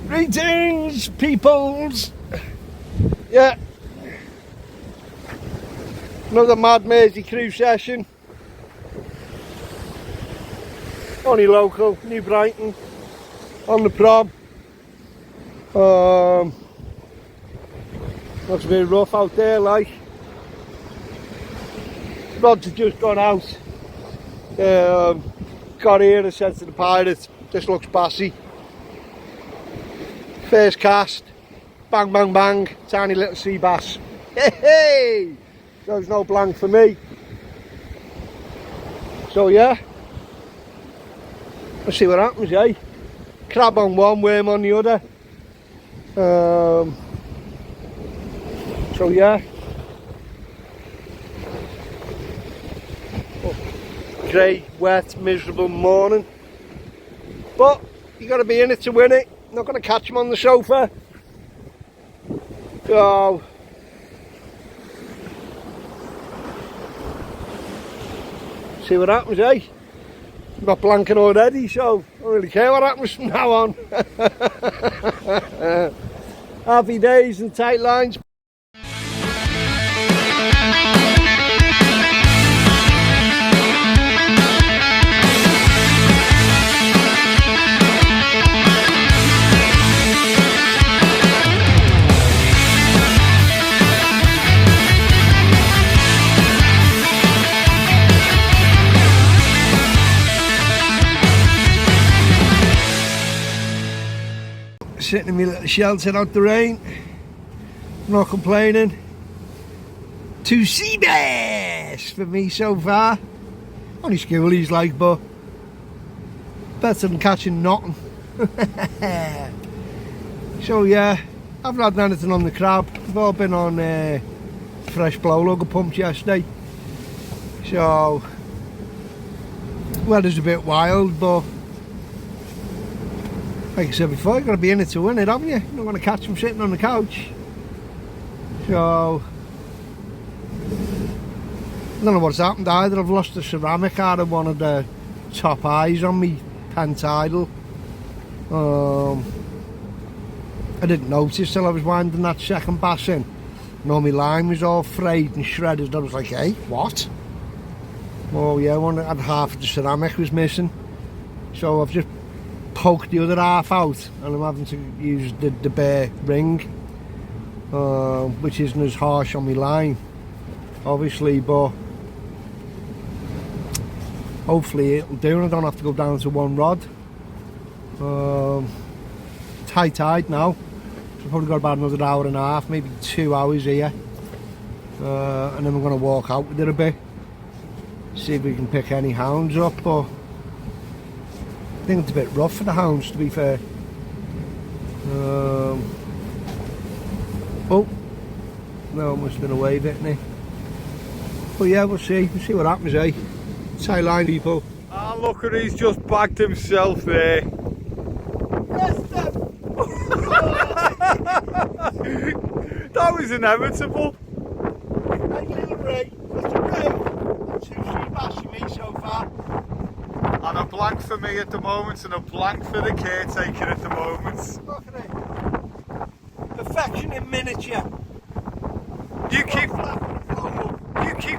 Greetings, peoples. Yeah. Another Mad Mersey crew session. Only local, New Brighton. On the prom. Looks a bit rough out there, like. Rods have just gone out. Got here and said to the pirates, this looks bassy. First cast, bang bang bang, tiny little sea bass. Hey hey! There's no blank for me. So yeah, let's see what happens, eh? Crab on one, worm on the other. So yeah. Grey, wet, miserable morning. But you got to be in it to win it. Not going to catch him on the sofa. So see what happens, eh? I'm not blanking already, so I don't really care what happens from now on. Happy days and tight lines. Sitting in my little shelter out the rain, not complaining. 2 sea bass for me so far. Only schoolies like, but better than catching nothing. So yeah, I haven't had anything on the crab. I've all been on fresh blow lugger pumps yesterday. So weather's a bit wild, but like I said before, you've got to be in it to win it, haven't you? You're not going to catch them sitting on the couch. So I don't know what's happened either. I've lost the ceramic out of one of the top eyes on me pen tidal. I didn't notice till I was winding that second bass in. No, my line was all frayed and shredded. I was like, hey, what? Oh yeah, one that had half of the ceramic was missing. So I've just poked the other half out and I'm having to use the bare ring, which isn't as harsh on my line, obviously, but hopefully it'll do and I don't have to go down to one rod. It's high tide now, so I've probably got about another hour and a half, maybe 2 hours here, and then we're going to walk out with it a bit, see if we can pick any hounds up. But I think it's a bit rough for the hounds, to be fair. Oh no, it must have been a wave, hitting it. But yeah, we'll see what happens, eh? Tight line, people. Ah, look at, he's just bagged himself there. That was inevitable. And a blank for me at the moment, and a blank for the caretaker at the moment. Look at it. Perfection in miniature. You keep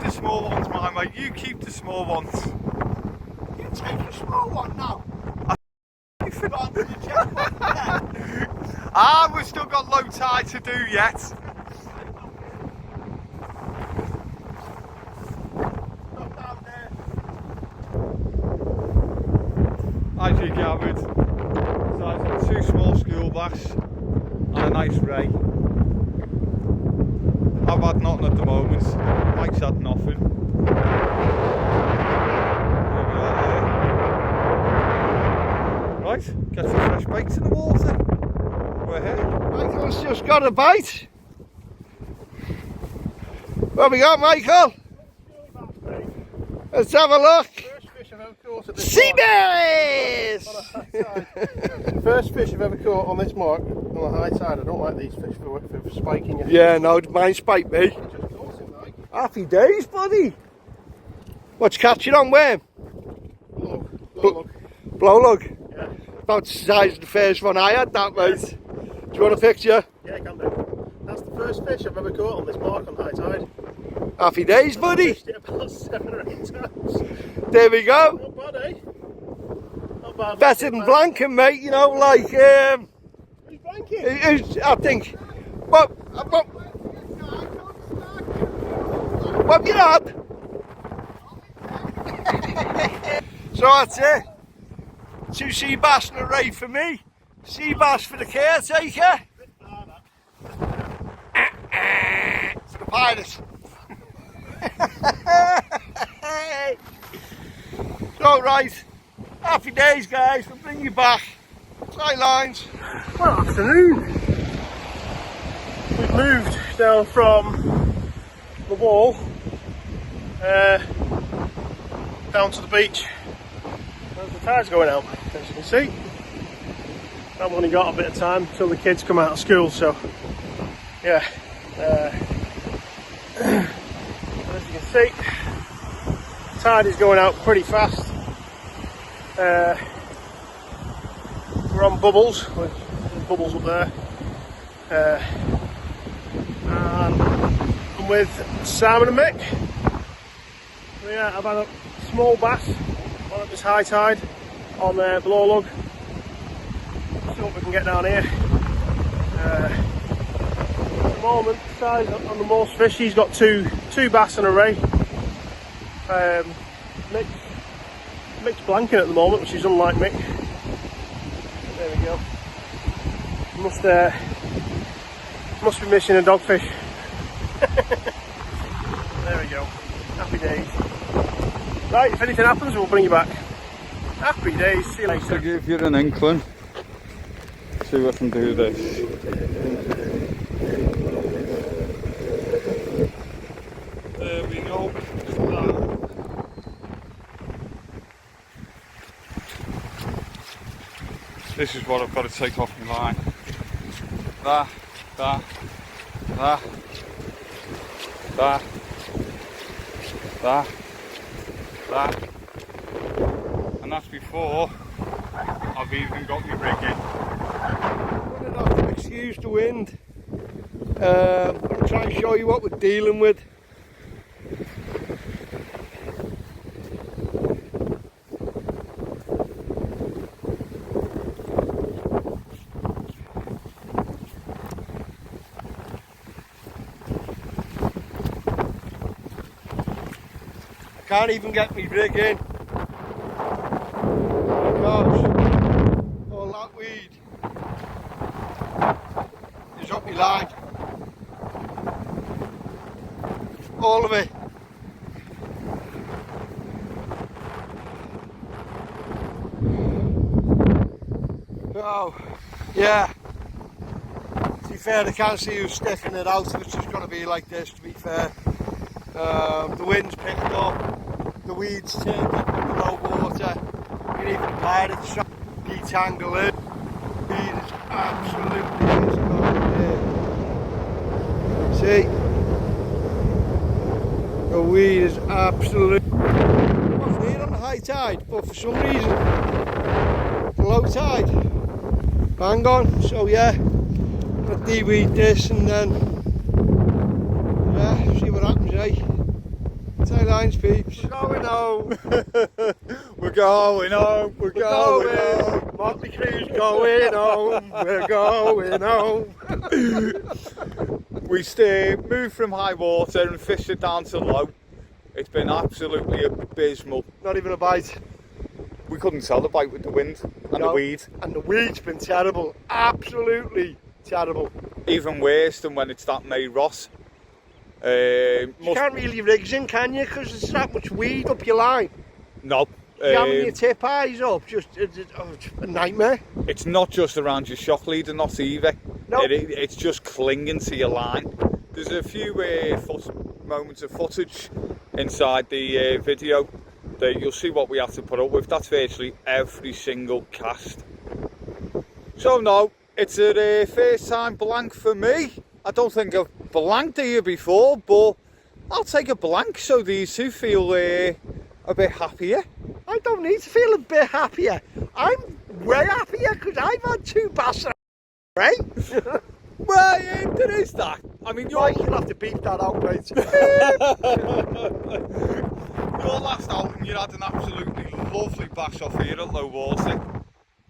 the small ones, my mate. You keep the small ones. You take a small one now. Ah, we've still got low tide to do yet. As you gathered, so I've got 2 small school bass and a nice ray. I've had nothing at the moment. Mike's had nothing. There we are there. Right, get some fresh baits in the water. We're here. Michael's just got a bite. What we got, Michael? Let's have a look. Sea bass! First fish I've ever caught on this mark on the high tide. I don't like these fish for spiking you. Yeah, no, mine spiked me. Happy days, buddy. What's catching on worm? Blow lug. Blow lug. Yeah. about the size of the first one I had, that mate. Do you want a picture? Yeah, can do. That's the first fish I've ever caught on this mark on high tide. Happy days, buddy. Fished it about 7 or 8 times. There we go. Not bad, eh? Not bad. Better than blanking, mate. You know, like Who's blanking? I think. What have you had? So that's it. 2 sea bass and a ray for me. Sea bass for the caretaker. For the pirates. So right, happy days guys, we'll bring you back. Tight lines. Well, afternoon. We've moved down from the wall down to the beach. There's the tide's going out, as you can see. I've only got a bit of time till the kids come out of school, so yeah. As you can see, the tide is going out pretty fast. We're on bubbles, there's bubbles up there. And I'm with Simon and Mick. So yeah, I've had a small bass on at this high tide on below lug. See what we can get down here. At the moment, size on the most fish, he's got two bass and a ray. Mick's blanking at the moment, which is unlike Mick. There we go. Must be missing a dogfish. There we go. Happy days. Right, if anything happens, we'll bring you back. Happy days. See you later. To give you an inkling, see if I can do this. There we go. This is what I've got to take off my line. That. And that's before I've even got my rig in. I'm going to have to excuse the wind. I'm going to try and show you what we're dealing with. Can't even get me rig in. Oh gosh, all that weed is up my line. All of it. Oh, yeah. To be fair, I can't see who's sticking it out, which is going to be like this, to be fair. The wind's picked up. The weeds turned up in the low water. You can even pirates try to detangle it. The weed is absolutely there. See? The weed is absolutely. It wasn't here on the high tide, but for some reason, the low tide. Bang on. So yeah, I'll de-weed this and then yeah, see what happens, eh? Tight lines, peeps. We're going home. We're going home. We're going home. Motley Crue's going home. We're going home. We moved from high water and fished it down to low. It's been absolutely abysmal. Not even a bite. We couldn't tell the bite with the wind and the weed. And the weed's been terrible. Absolutely terrible. Even worse than when it's that May Ross. You can't really rigs in, can you? Because there's that much weed up your line. No. Jamming your tip eyes up, just it's a nightmare. It's not just around your shock leader, not either. No. It's just clinging to your line. There's a few moments of footage inside the video that you'll see what we have to put up with. That's virtually every single cast. So no, it's a first time blank for me. I don't think I've blanked here before, but I'll take a blank so these two feel a bit happier. I don't need to feel a bit happier. I'm way happier because I've had 2 bass, right? Well, yeah, there is that. I mean, you'll have to beep that out, mate. your last outing, you had an absolutely lovely bass off here at low water.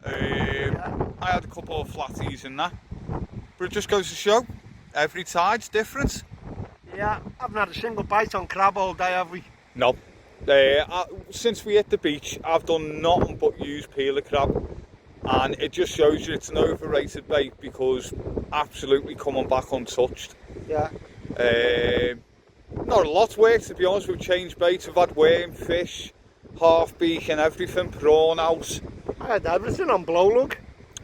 I had a couple of flatties in that, but it just goes to show every tide's different. Yeah, I haven't had a single bite on crab all day, have we? No. Since we hit the beach, I've done nothing but use peeler crab, and it just shows you it's an overrated bait because absolutely coming back untouched. Yeah. Not a lot's work, to be honest. We've changed baits, we've had worm, fish, half beak and everything, prawn out. I had everything on blow lug.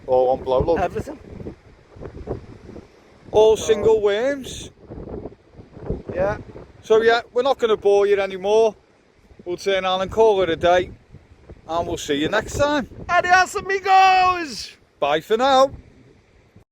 All on blow lug. Everything. All single worms. Yeah. So yeah, we're not going to bore you anymore. We'll turn on and call it a day, and we'll see you next time. Adios, amigos! Bye for now.